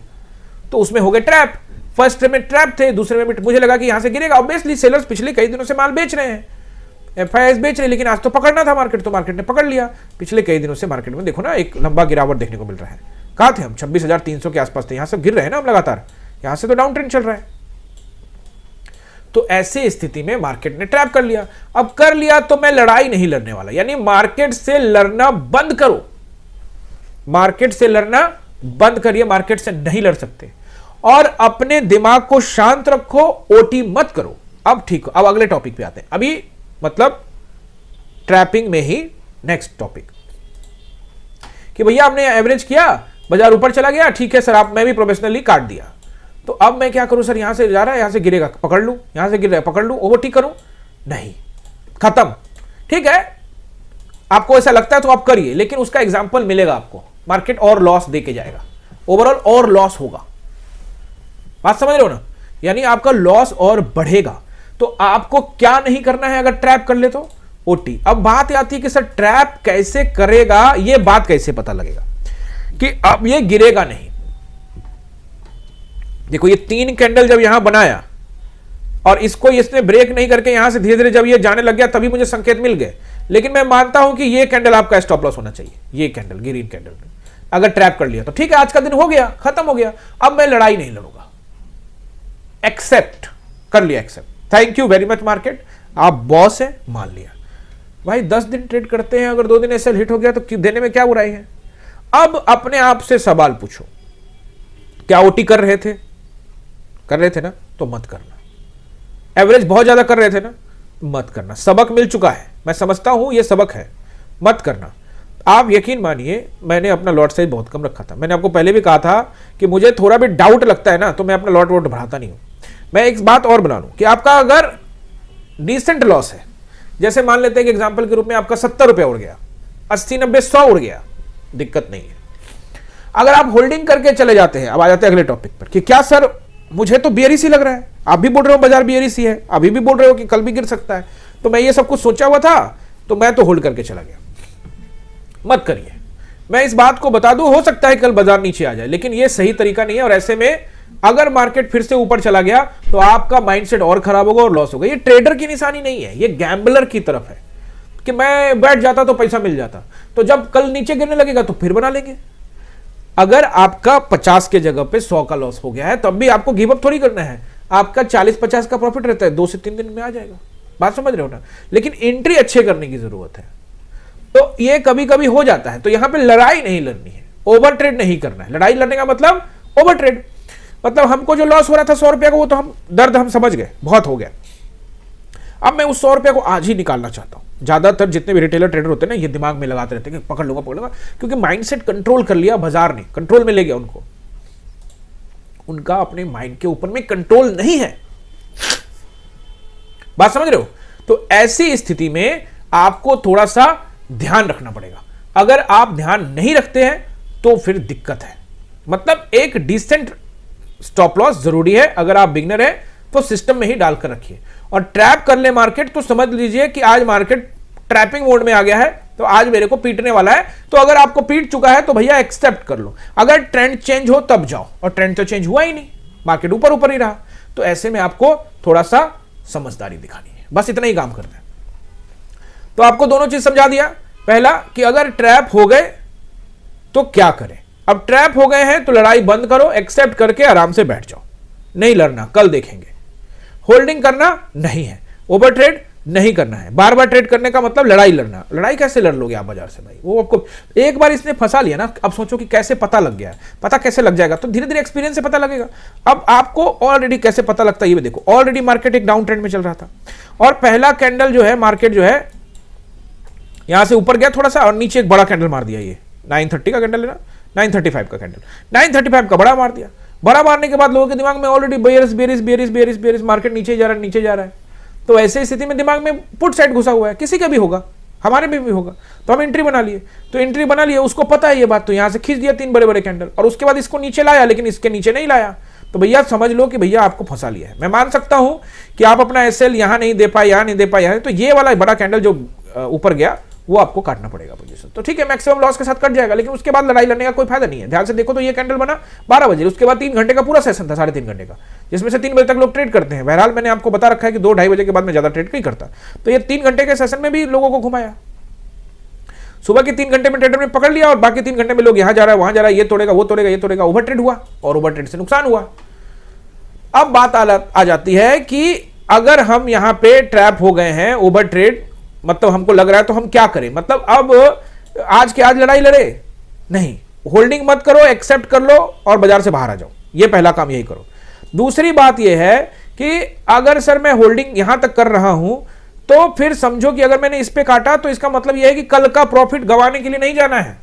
तो उसमें हो गए ट्रैप। फर्स्ट में ट्रैप थे, दूसरे में मुझे लगा कि यहां से गिरेगा। ऑब्वियसली सेलर्स पिछले कई दिनों से माल बेच रहे हैं, एफआईआईस बेच रहे हैं, लेकिन आज तो पकड़ना था मार्केट, तो मार्केट ने पकड़ लिया। पिछले कई दिनों से मार्केट में देखो ना, एक लंबा गिरावट देखने को मिल रहा है। कहां थे हम, 26,300 के आसपास थे, यहां से गिर रहे हैं ना हम लगातार, यहां से तो डाउन ट्रेंड चल रहा है। तो ऐसे स्थिति में मार्केट ने ट्रैप कर लिया। अब कर लिया तो मैं लड़ाई नहीं लड़ने वाला, यानी मार्केट से लड़ना बंद करो, मार्केट से लड़ना बंद करिए, मार्केट से नहीं लड़ सकते, और अपने दिमाग को शांत रखो, ओटी मत करो। अब ठीक, अब अगले टॉपिक पे आते हैं, अभी मतलब ट्रैपिंग में ही नेक्स्ट टॉपिक, कि भैया आपने एवरेज किया, बाजार ऊपर चला गया, ठीक है सर, आप मैं भी प्रोफेशनली काट दिया, तो अब मैं क्या करूं सर, यहां से जा रहा है, यहां से गिरेगा पकड़ लूं, यहां से गिर रहा है पकड़ लूं, ओवर ठीक करूं, नहीं, खत्म। ठीक है, आपको ऐसा लगता है तो आप करिए, लेकिन उसका एग्जांपल मिलेगा आपको, मार्केट और लॉस देके जाएगा, ओवरऑल और लॉस होगा। बात समझ रहे हो ना, यानी आपका लॉस और बढ़ेगा। तो आपको क्या नहीं करना है अगर ट्रैप कर ले तो, ओटी। अब बात आती है कि सर ट्रैप कैसे करेगा, ये बात कैसे पता लगेगा कि अब ये गिरेगा नहीं। देखो, ये 3 कैंडल जब यहां बनाया और इसको इसने ब्रेक नहीं करके यहां से धीरे धीरे जब ये जाने लग गया, तभी मुझे संकेत मिल गए। लेकिन मैं मानता हूं कि ये कैंडल आपका स्टॉप लॉस होना चाहिए, ये कैंडल, ग्रीन कैंडल। अगर ट्रैप कर लिया तो ठीक है, आज का दिन हो गया, खत्म हो गया, अब मैं लड़ाई नहीं लड़ूंगा, एक्सेप्ट कर लिया, accept, thank you very much market, आप बॉस है, मान लिया। भाई 10 दिन ट्रेड करते हैं, अगर 2 दिन ऐसे हिट हो गया तो देने में क्या बुराई है। अब अपने आप से सवाल पूछो, क्या ओटी कर रहे थे? कर रहे थे ना, तो मत करना। एवरेज बहुत ज्यादा कर रहे थे ना, मत करना। सबक मिल चुका है, मैं समझता हूं ये सबक है, मत करना। आप यकीन मानिए, मैंने अपना लॉट साइज बहुत कम रखा था, मैंने आपको पहले भी कहा था कि मुझे थोड़ा भी डाउट लगता है ना, तो मैं अपना लॉट वॉट बढ़ाता नहीं हूं। मैं एक बात और बना लूं कि आपका अगर डिसेंट लॉस है, जैसे मान लेते हैं कि एग्जांपल के रूप में आपका 70 रुपए उड़ गया, 80, 90, 100 उड़ गया, दिक्कत नहीं है। अगर आप होल्डिंग करके चले जाते हैं, अब आ जाते हैं अगले टॉपिक पर कि क्या सर मुझे तो बियरिश ही लग रहा है, आप भी बोल रहे हो बाजार बियरिश ही है, अभी भी बोल रहे हो कि कल भी गिर सकता है, तो मैं ये सब कुछ सोचा हुआ था, तो मैं तो होल्ड करके चला गया। मत करिए, मैं इस बात को बता दूं, हो सकता है कल बाजार नीचे आ जाए, लेकिन ये सही तरीका नहीं है। और ऐसे में अगर मार्केट फिर से ऊपर चला गया तो आपका माइंडसेट और खराब होगा और लॉस होगा। ये ट्रेडर की निशानी नहीं है, ये गैम्बलर की तरफ है कि मैं बैठ जाता तो पैसा मिल जाता, तो जब कल नीचे गिरने लगेगा तो फिर बना लेंगे। अगर आपका 50 के जगह पे 100 का लॉस हो गया है, तब भी आपको गिव अप थोड़ी करना है, आपका 40-50 का प्रॉफिट रहता है, 2 से 3 दिन में आ जाएगा। बात समझ रहे हो ना, लेकिन एंट्री अच्छे करने की जरूरत है। तो ये कभी कभी हो जाता है, तो यहां पे लड़ाई नहीं लड़नी है, ओवर ट्रेड नहीं करना है। लड़ाई लड़ने का मतलब ओवर ट्रेड, मतलब हमको जो लॉस हो रहा था 100 रुपया का, वो तो हम दर्द हम समझ गए, बहुत हो गया। अब मैं उस 100 रुपया को आज ही निकालना चाहता हूं। ज्यादातर जितने भी रिटेलर ट्रेडर होते हैं ना, ये दिमाग में लगाते रहते हैं कि पकड़ लूंगा, क्योंकि माइंडसेट कंट्रोल कर लिया बाजार ने, कंट्रोल में ले गया उनको, उनका अपने माइंड के ऊपर में कंट्रोल नहीं है। बात समझ रहे हो? तो ऐसी स्थिति में आपको थोड़ा सा ध्यान रखना पड़ेगा। अगर आप ध्यान नहीं रखते हैं तो फिर दिक्कत है। मतलब एक डिसेंट स्टॉप लॉस जरूरी है, अगर आप बिगनर हैं तो सिस्टम में ही डालकर रखिए। और ट्रैप कर ले मार्केट तो समझ लीजिए कि आज मार्केट ट्रैपिंग मोड में आ गया है, तो आज मेरे को पीटने वाला है। तो अगर आपको पीट चुका है तो भैया एक्सेप्ट कर लो, अगर ट्रेंड चेंज हो तब जाओ, और ट्रेंड तो चेंज हुआ ही नहीं, मार्केट ऊपर ऊपर ही रहा। तो ऐसे में आपको थोड़ा सा समझदारी दिखानी है, बस इतना ही काम करना है। तो आपको दोनों चीज समझा दिया। पहला कि अगर ट्रैप हो गए तो क्या करें, अब ट्रैप हो गए हैं तो लड़ाई बंद करो, एक्सेप्ट करके आराम से बैठ जाओ, नहीं लड़ना, कल देखेंगे। होल्डिंग करना नहीं है, ओवर ट्रेड नहीं करना है। बार बार ट्रेड करने का मतलब लड़ाई लड़ना। लड़ाई कैसे लड़ लोगे आप बाजार से भाई? वो आपको एक बार इसने फंसा लिया ना, अब सोचो कि कैसे पता लग गया है। पता कैसे लग जाएगा? तो धीरे धीरे एक्सपीरियंस से पता लगेगा। अब आपको ऑलरेडी कैसे पता लगता है ये भी देखो। ऑलरेडी मार्केट एक डाउन ट्रेंड में चल रहा था और पहला कैंडल जो है मार्केट जो है यहां से ऊपर गया थोड़ा सा और नीचे एक बड़ा कैंडल मार दिया। ये 930 का कैंडल है ना, 935 का कैंडल, 935 का बड़ा मार दिया। बड़ा मारने के बाद लोगों के दिमाग में already bearish bearish bearish bearish bearish, market नीचे जा रहा है, नीचे जा रहा है। तो ऐसे स्थिति में दिमाग में पुट साइड घुसा हुआ है, किसी का भी होगा, हमारे भी होगा। तो हम एंट्री बना लिए, तो एंट्री बना लिए, उसको पता है ये बात, तो यहां से खींच दिया 3 बड़े बड़े कैंडल और उसके बाद इसको नीचे लाया, लेकिन इसके नीचे नहीं लाया। तो भैया समझ लो कि भैया आपको फंसा लिया है। मैं मान सकता हूं कि आप अपना एसएल यहां नहीं दे पाए, यहां नहीं दे पाए, यहां, तो ये वाला बड़ा कैंडल जो ऊपर गया वो आपको काटना पड़ेगा पोजीशन। तो ठीक है, मैक्सिमम लॉस के साथ कट जाएगा, लेकिन उसके बाद लड़ाई लड़ने का कोई फायदा नहीं है। ध्यान से देखो तो ये कैंडल बना 12 बजे, उसके बाद 3 घंटे का पूरा सेशन था, 3.5 घंटे का, जिसमें से 3 बजे तक लोग ट्रेड करते हैं। बहरहाल मैंने आपको बता रखा है कि 2-2:30 बजे के बाद मैं ज्यादा ट्रेड नहीं करता। तो ये 3 घंटे के सेशन में भी लोगों को घुमाया। सुबह के 3 घंटे में ट्रेडर ने पकड़ लिया और बाकी 3 घंटे में लोग यहां जा रहा है, वहां जा रहा है, ये तोड़ेगा, वो तोड़ेगा, ये तोड़ेगा, ओवर ट्रेड हुआ और ओवर ट्रेड से नुकसान हुआ। अब बात आ जाती है कि अगर हम यहां पे ट्रैप हो गए हैं, ओवर ट्रेड मतलब हमको लग रहा है, तो हम क्या करें? मतलब अब आज के आज लड़ाई लड़े नहीं, होल्डिंग मत करो, एक्सेप्ट कर लो और बाजार से बाहर आ जाओ। ये पहला काम यही करो। दूसरी बात यह है कि अगर सर मैं होल्डिंग यहां तक कर रहा हूं तो फिर समझो कि अगर मैंने इस पे काटा तो इसका मतलब यह है कि कल का प्रॉफिट गंवाने के लिए नहीं जाना है।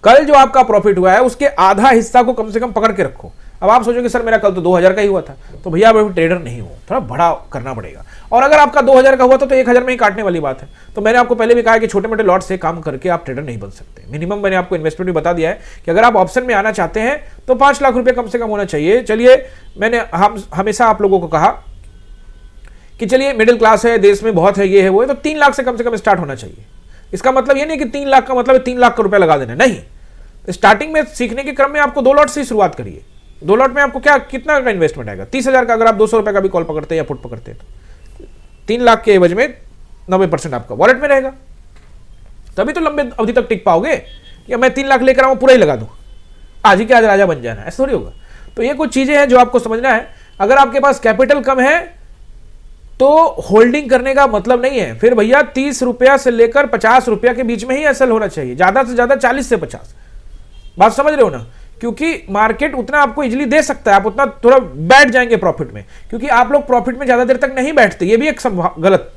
कल जो आपका प्रॉफिट हुआ है उसके आधा हिस्सा को कम से कम पकड़ के रखो। अब आप सोचोगे सर मेरा कल तो 2000 का ही हुआ था, तो भैया आप अभी ट्रेडर नहीं हो, थोड़ा बड़ा करना पड़ेगा। और अगर आपका 2000 का हुआ था तो 1000 में ही काटने वाली बात है। तो मैंने आपको पहले भी कहा कि छोटे मोटे लॉट से काम करके आप ट्रेडर नहीं बन सकते। मिनिमम मैंने आपको इन्वेस्टमेंट भी बता दिया है कि अगर आप ऑप्शन में आना चाहते हैं तो 5 लाख रुपए कम से कम होना चाहिए। चलिए, मैंने हमेशा आप लोगों को कहा कि चलिए मिडिल क्लास है, देश में बहुत है, ये है वो है, तो 3 लाख से कम स्टार्ट होना चाहिए। इसका मतलब ये नहीं कि 3 लाख का मतलब 3 लाख का रुपया लगा देना, नहीं। स्टार्टिंग में सीखने के क्रम में आपको 2 लॉट से शुरुआत करिए। 2 लॉट में आपको क्या कितना का इन्वेस्टमेंट आएगा? 30,000 का। अगर आप 200 रुपए का भी कॉल पकड़ते हैं या पुट पकड़ते हैं तो 3 लाख के एवज में 90% आपका वॉलेट में रहेगा। तभी तो लंबे अवधि तक टिक पाओगे। या मैं 3 लाख लेकर आऊं पूरा ही लगा दूं, आज ही के आज राजा बन जाना, ऐसा थोड़ी होगा। तो ये कुछ चीजें हैं जो आपको समझना है। अगर आपके पास कैपिटल कम है तो होल्डिंग करने का मतलब नहीं है फिर भैया 30 रुपया से लेकर 50 रुपया के बीच में ही एसएल होना चाहिए, ज्यादा से ज्यादा 40 से 50। बात समझ रहे हो ना? क्योंकि मार्केट उतना आपको इजीली दे सकता है, आप उतना थोड़ा बैठ जाएंगे प्रॉफिट में, क्योंकि आप लोग प्रॉफिट में ज्यादा देर तक नहीं बैठते। ये भी एक गलत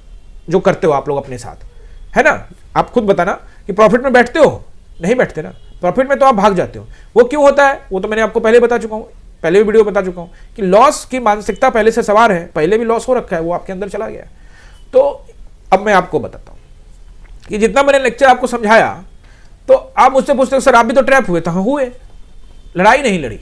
जो करते हो आप लोग अपने साथ, है ना? आप खुद बताना कि प्रॉफिट में बैठते हो? नहीं बैठते ना। प्रॉफिट में तो आप भाग जाते हो। वो क्यों होता है वो तो मैंने आपको पहले बता चुका हूं, पहले भी वीडियो बता चुका हूं कि लॉस की मानसिकता पहले से सवार है, पहले भी लॉस हो रखा है, वो आपके अंदर चला गया। तो अब मैं आपको बताता हूं कि जितना मैंने लेक्चर आपको समझाया, तो आप मुझसे पूछते हो सर आप भी तो ट्रैप हुए? तो हाँ हुए, लड़ाई नहीं लड़ी,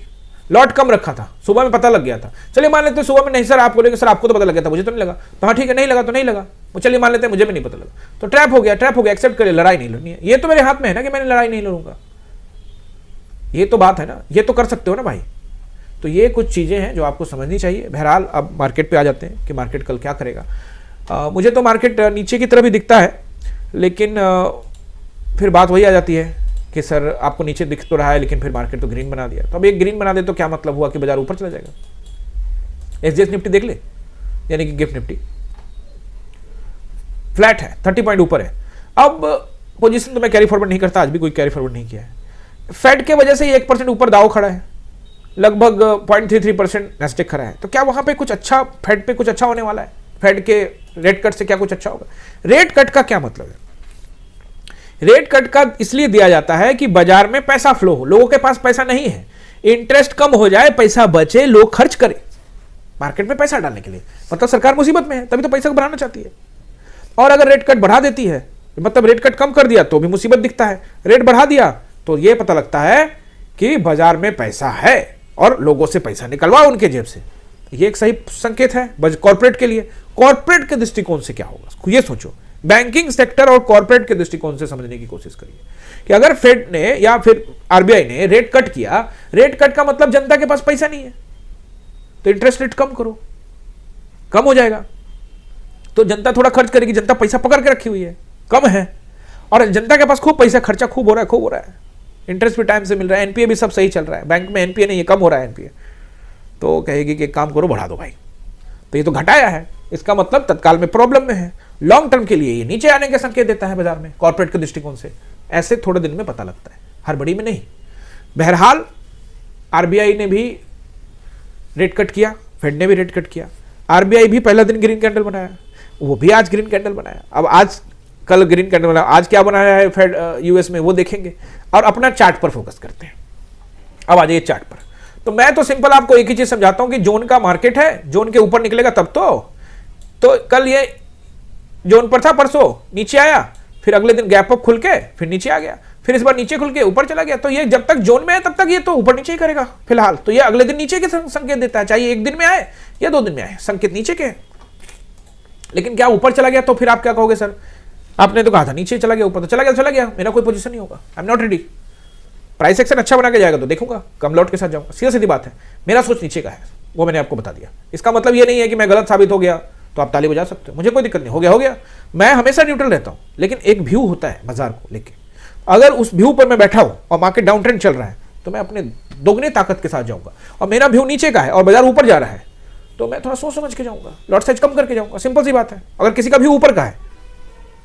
लॉट कम रखा था, सुबह में पता लग गया था। चलिए मान लेते हैं सुबह में नहीं सर, आप बोलेंगे सर आपको तो पता लग गया था, मुझे तो नहीं लगा। तो हाँ ठीक है, नहीं लगा तो नहीं लगा, वो चलिए मान लेते हैं मुझे भी नहीं पता लगा, तो ट्रैप हो गया, ट्रैप हो गया, एक्सेप्ट करिए, लड़ाई नहीं लड़नी है। ये तो मेरे हाथ में है ना कि मैंने लड़ाई नहीं लड़ूंगा, ये तो बात है ना, ये तो कर सकते हो ना भाई। तो ये कुछ चीजें हैं जो आपको समझनी चाहिए। बहरहाल अब मार्केट पे आ जाते हैं कि मार्केट कल क्या करेगा। मुझे तो मार्केट नीचे की तरफ ही दिखता है, लेकिन फिर बात वही आ जाती है कि सर आपको नीचे दिख तो रहा है लेकिन फिर मार्केट तो ग्रीन बना दिया। तो अब एक ग्रीन बना दे तो क्या मतलब हुआ कि बाजार ऊपर चला जाएगा? एसजीएक्स निफ्टी देख ले, यानी कि गिफ्ट निफ्टी फ्लैट है, 30 पॉइंट ऊपर है। अब पोजीशन तो मैं कैरी फॉरवर्ड नहीं करता, आज भी कोई कैरी फॉरवर्ड नहीं किया है। फेड के वजह से 1% ऊपर दाव खड़ा है, लगभग 0.33% नेस्डेक खड़ा है। तो क्या वहां पे कुछ अच्छा, फेड पे कुछ अच्छा होने वाला है? फेड के रेट कट से क्या कुछ अच्छा होगा? रेट कट का क्या मतलब है? रेट कट का इसलिए दिया जाता है कि बाजार में पैसा फ्लो हो, लोगों के पास पैसा नहीं है, इंटरेस्ट कम हो जाए, पैसा बचे, लोग खर्च करें मार्केट में पैसा डालने के लिए। मतलब सरकार मुसीबत में है, तभी तो पैसा को बढ़ाना चाहती है। और अगर रेट कट बढ़ा देती है, मतलब रेट कट कम कर दिया तो भी मुसीबत दिखता है, रेट बढ़ा दिया तो यह पता लगता है कि बाजार में पैसा है और लोगों से पैसा निकलवाओ उनके जेब से। यह एक सही संकेत है कॉर्पोरेट के लिए। कॉर्पोरेट के दृष्टिकोण से क्या होगा ये सोचो, बैंकिंग सेक्टर और कॉर्पोरेट के दृष्टिकोण से समझने की कोशिश करिए कि अगर फेड ने या फिर आरबीआई ने रेट कट किया, रेट कट का मतलब जनता के पास पैसा नहीं है, तो इंटरेस्ट रेट कम करो, कम हो जाएगा तो जनता थोड़ा खर्च करेगी। जनता पैसा पकड़ के रखी हुई है, कम है, और जनता के पास खूब पैसा, खर्चा खूब हो रहा है, खूब हो रहा है। इंटरेस्ट भी टाइम से मिल रहा है, एनपीए भी सब सही चल रहा है, बैंक में एनपीए नहीं है, कम हो रहा है एनपीए, तो कहेगी कि एक काम करो बढ़ा दो भाई, तो ये तो घटाया है, इसका मतलब तत्काल में प्रॉब्लम में है, लॉन्ग टर्म के लिए ये नीचे आने के संकेत देता है बाजार में कॉर्पोरेट के दृष्टिकोण से। ऐसे थोड़े दिन में पता लगता है, हड़बड़ी में नहीं। बहरहाल आरबीआई ने भी रेट कट किया, फेड ने भी रेट कट किया, आरबीआई भी पहला दिन ग्रीन कैंडल बनाया, वो भी आज ग्रीन कैंडल बनाया। अब आज कल ग्रीन कैंडल बनाया, आज क्या बनाया है फेड यूएस में वो देखेंगे, और अपना चार्ट पर फोकस करते हैं। अब आ जाइए चार्ट पर, तो मैं तो सिंपल आपको एक ही चीज समझाता हूं कि जोन का मार्केट है, जोन के ऊपर निकलेगा तब तो कल ये जोन पर था, परसों नीचे आया, फिर अगले दिन गैप अप खुल के फिर नीचे आ गया, फिर इस बार नीचे खुल के ऊपर चला गया, तो ये जब तक जोन में है तब तक ये तो ऊपर नीचे ही करेगा फिलहाल, तो ये अगले दिन नीचे के संकेत देता है, चाहे एक दिन में आए या 2 दिन में आए, संकेत नीचे के। लेकिन क्या ऊपर चला गया तो फिर आप क्या कहोगे, सर आपने तो कहा था नीचे चला गया, ऊपर तो चला गया, मेरा कोई पोजीशन नहीं होगा, I am not ready. Price action अच्छा बना के जाएगा तो देखूंगा, कम लॉट के साथ जाऊंगा, सीधा सीधी बात है। मेरा सोच नीचे का है, वो मैंने आपको बता दिया। इसका मतलब ये नहीं है कि मैं गलत साबित हो गया तो आप ताली बजा सकते हो, मुझे कोई दिक्कत नहीं, हो गया। मैं हमेशा न्यूट्रल रहता हूं, लेकिन एक व्यू होता है बाजार को लेके, अगर उस व्यू पर मैं बैठा हूं और मार्केट डाउन ट्रेंड चल रहा है तो मैं अपने दोगुने ताकत के साथ जाऊंगा, और मेरा व्यू नीचे का है और बाजार ऊपर जा रहा है तो मैं थोड़ा सोच समझ के जाऊंगा, लॉट साइज कम करके जाऊंगा, सिंपल सी बात है। अगर किसी का व्यू ऊपर का है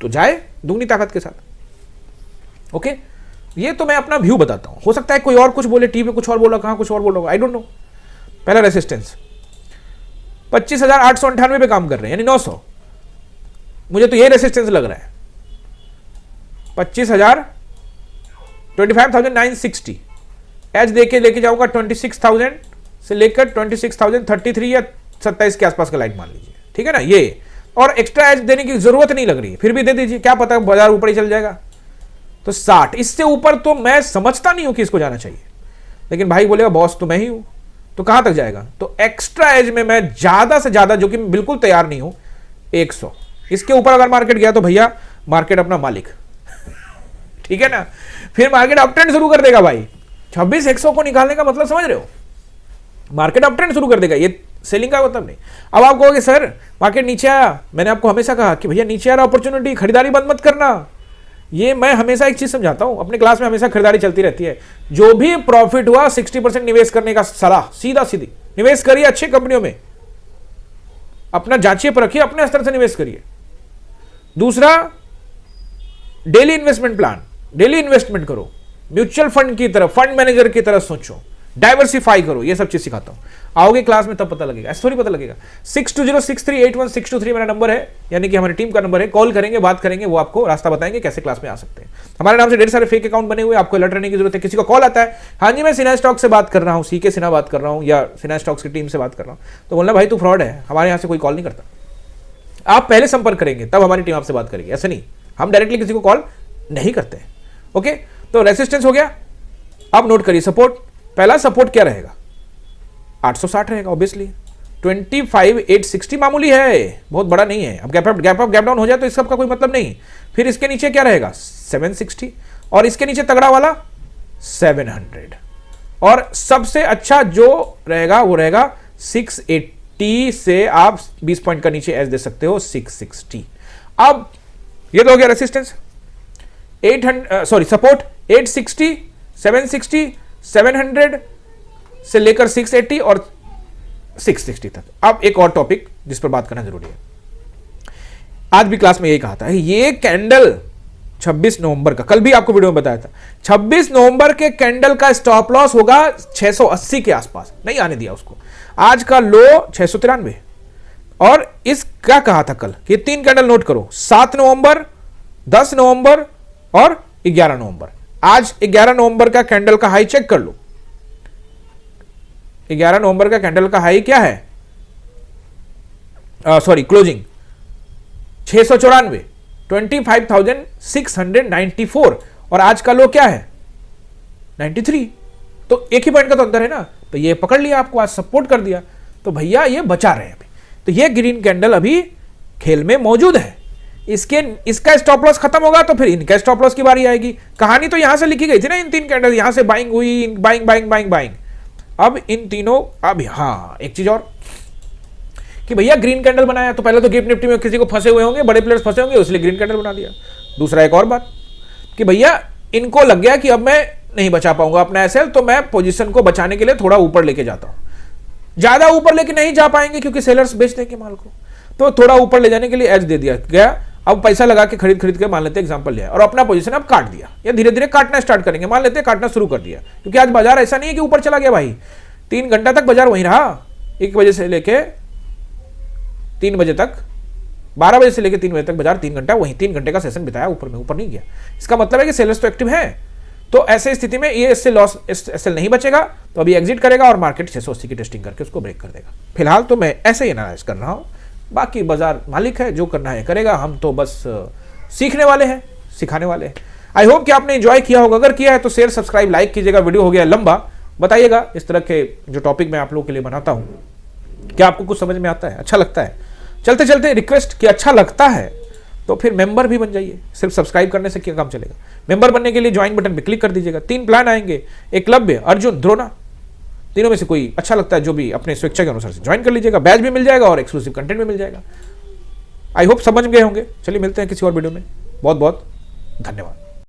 तो जाए दुगनी ताकत के साथ। ओके, ये तो मैं अपना व्यू बताता हूं, हो सकता है कोई और कुछ बोले, टीवी में कुछ और बोला, कहां कुछ और बोला, आई डोंट नो। पहला रेसिस्टेंस 25,898 पे काम कर रहे हैं, यानी 900, मुझे तो ये रेसिस्टेंस लग रहा है 25,960, एज देके लेके जाऊंगा 26,000 से लेकर 26,033 या 27 के आसपास का लाइन मान लीजिए, ठीक है ना ये, और एक्स्ट्रा एज देने की जरूरत नहीं लग रही है, फिर भी दे दीजिए, क्या पता बाजार ऊपर ही चल जाएगा। तो 60, इससे ऊपर तो मैं समझता नहीं हूं कि इसको जाना चाहिए, लेकिन भाई बोलेगा बॉस तो मैं ही हूं, तो कहां तक जाएगा, तो एक्स्ट्रा एज में मैं ज्यादा से ज्यादा, जो कि मैं बिल्कुल तैयार नहीं हूं, 100, इसके ऊपर अगर मार्केट गया तो भैया मार्केट अपना मालिक ठीक है ना, फिर मार्केट अप ट्रेंड शुरू कर देगा भाई। 26,100 को निकालने का मतलब समझ रहे हो, मार्केट अप ट्रेंड शुरू कर देगा, ये सेलिंग का मतलब नहीं। अब आप कहोगे सर मार्केट नीचे आया, मैंने आपको हमेशा कहा कि भैया नीचे आ रहा अपॉर्चुनिटी, खरीदारी बंद मत करना। ये मैं हमेशा एक चीज समझाता हूं, अपने क्लास में हमेशा खरीदारी चलती रहती है, जो भी प्रॉफिट हुआ 60% निवेश करने का सलाह, सीधा सीधी निवेश करिए अच्छी कंपनियों में, अपना जांचिए पर रखिए, अपने स्तर से निवेश करिए। दूसरा, daily investment plan, daily investment करो, म्यूचुअल फंड की तरह, फंड मैनेजर की तरह सोचो, डाइवर्सिफाई करो, ये सब चीज सिखाता हूं। आओगे क्लास में तब पता लगेगा, ऐसा थोड़ी पता लगेगा। 6206381623 मेरा नंबर है, यानी कि हमारी टीम का नंबर है, कॉल करेंगे, बात करेंगे, वो आपको रास्ता बताएंगे कैसे क्लास में आ सकते हैं। हमारे नाम से ढेर सारे फेक अकाउंट बने हुए, आपको अलर्ट रहने की जरूरत है। किसी को कॉल आता है, हाँ जी मैं सिन्हा स्टॉक से बात कर रहा हूँ, सीके सिन्हा बात कर रहा हूँ, या सिन्हा स्टॉक्स की टीम से बात कर रहा हूँ, तो बोलना भाई तू फ्रॉड है, हमारे यहाँ से कोई कॉल नहीं करता, आप पहले संपर्क करेंगे तब हमारी टीम आपसे बात करेगी, ऐसे नहीं, हम डायरेक्टली किसी को कॉल नहीं करते हैं। ओके, तो रेसिस्टेंस हो गया, अब नोट करिए सपोर्ट, पहला सपोर्ट क्या रहेगा, 860 रहेगा ऑब्वियसली, 25,860 मामूली है, बहुत बड़ा नहीं है। अब गैप अप गैप डाउन हो जाए तो इस सब का कोई मतलब नहीं। फिर इसके नीचे क्या रहेगा 760, और इसके नीचे तगड़ा वाला 700, और सबसे अच्छा जो रहेगा वो रहेगा 680 से आप 20 पॉइंट का नीचे एज दे सकते हो 660। अब ये तो हो गया रेसिस्टेंस, 800 सॉरी सपोर्ट 860, 760, 700 से लेकर 680 और 660 तक। अब एक और टॉपिक जिस पर बात करना जरूरी है, आज भी क्लास में यही कहा था, ये कैंडल 26 नवंबर का, कल भी आपको वीडियो में बताया था, 26 नवंबर के कैंडल का स्टॉप लॉस होगा 680 के आसपास, नहीं आने दिया उसको। आज का लो 693, और इसका कहा था कल कि 3 कैंडल नोट करो, 7 नवंबर, 10 नवंबर और 11 नवंबर। आज 11 नवंबर का कैंडल का हाई चेक कर लो, 11 नवंबर का कैंडल का हाई क्या है, सॉरी क्लोजिंग 694, 25,694, और आज का लो क्या है 93, तो एक ही पॉइंट का तो अंदर है ना। तो ये पकड़ लिया आपको, आज सपोर्ट कर दिया, तो भैया ये बचा रहे हैं अभी, तो ये ग्रीन कैंडल अभी खेल में मौजूद है। इसका स्टॉप लॉस खत्म होगा तो फिर इनका स्टॉप लॉस की बारी आएगी। कहानी तो यहां से लिखी गई थी ना, इन 3 कैंडल यहां से बाइंग हुई, बाइंग बाइंग बाइंग बाइंग। अब इन तीनों, अब हाँ एक चीज और कि भैया ग्रीन कैंडल बनाया, तो पहले तो गिफ्ट निफ्टी में किसी को फंसे हुए होंगे, बड़े प्लेयर्स फंसे होंगे, इसलिए ग्रीन कैंडल बना दिया। दूसरा एक और बात कि भैया इनको लग गया कि अब मैं नहीं बचा पाऊंगा अपना एसएल, तो मैं पोजीशन को बचाने के लिए थोड़ा ऊपर लेके जाता हूं। ज्यादा ऊपर लेके नहीं जा पाएंगे क्योंकि सेलर्स बेच देंगे माल को, तो थोड़ा ऊपर ले जाने के लिए एज दे दिया गया। अब पैसा लगा के खरीद के मान लेते हैं एग्जांपल लिया और अपना पोजीशन अब काट दिया, या धीरे धीरे काटना स्टार्ट करेंगे, मान लेते हैं काटना शुरू कर दिया, क्योंकि आज बाजार ऐसा नहीं है कि ऊपर चला गया भाई। 3 घंटा तक बाजार वहीं रहा, 1 बजे से लेके 3 बजे तक, 12 बजे से लेके 3 बजे तक बाजार 3 घंटा वहीं 3 घंटे का सेशन बिताया, ऊपर में ऊपर नहीं गया। इसका मतलब है कि सेलर्स तो एक्टिव है। तो ऐसे स्थिति में ये इससे लॉस एसएल नहीं बचेगा, तो अभी एग्जिट करेगा और मार्केट 680 की टेस्टिंग करके उसको ब्रेक कर देगा। फिलहाल तो मैं ऐसे ही एनालाइज कर रहा हूं, बाकी बाजार मालिक है, जो करना है करेगा, हम तो बस सीखने वाले हैं, सिखाने वाले हैं। आई होप कि आपने एंजॉय किया होगा, अगर किया है तो शेयर सब्सक्राइब लाइक कीजिएगा। वीडियो हो गया लंबा, बताइएगा इस तरह के जो टॉपिक मैं आप लोगों के लिए बनाता हूं, क्या आपको कुछ समझ में आता है, अच्छा लगता है। चलते चलते रिक्वेस्ट कि अच्छा लगता है तो फिर मेंबर भी बन जाइए, सिर्फ सब्सक्राइब करने से क्या काम चलेगा। मेंबर बनने के लिए ज्वाइन बटन पे क्लिक कर दीजिएगा। 3 प्लान आएंगे, एकलव्य, अर्जुन, द्रोणा, तीनों में से कोई अच्छा लगता है जो भी अपने स्वेच्छा के अनुसार से ज्वाइन कर लीजिएगा। बैच भी मिल जाएगा और एक्सक्लूसिव कंटेंट भी मिल जाएगा। आई होप समझ गए होंगे। चलिए मिलते हैं किसी और वीडियो में। बहुत बहुत धन्यवाद।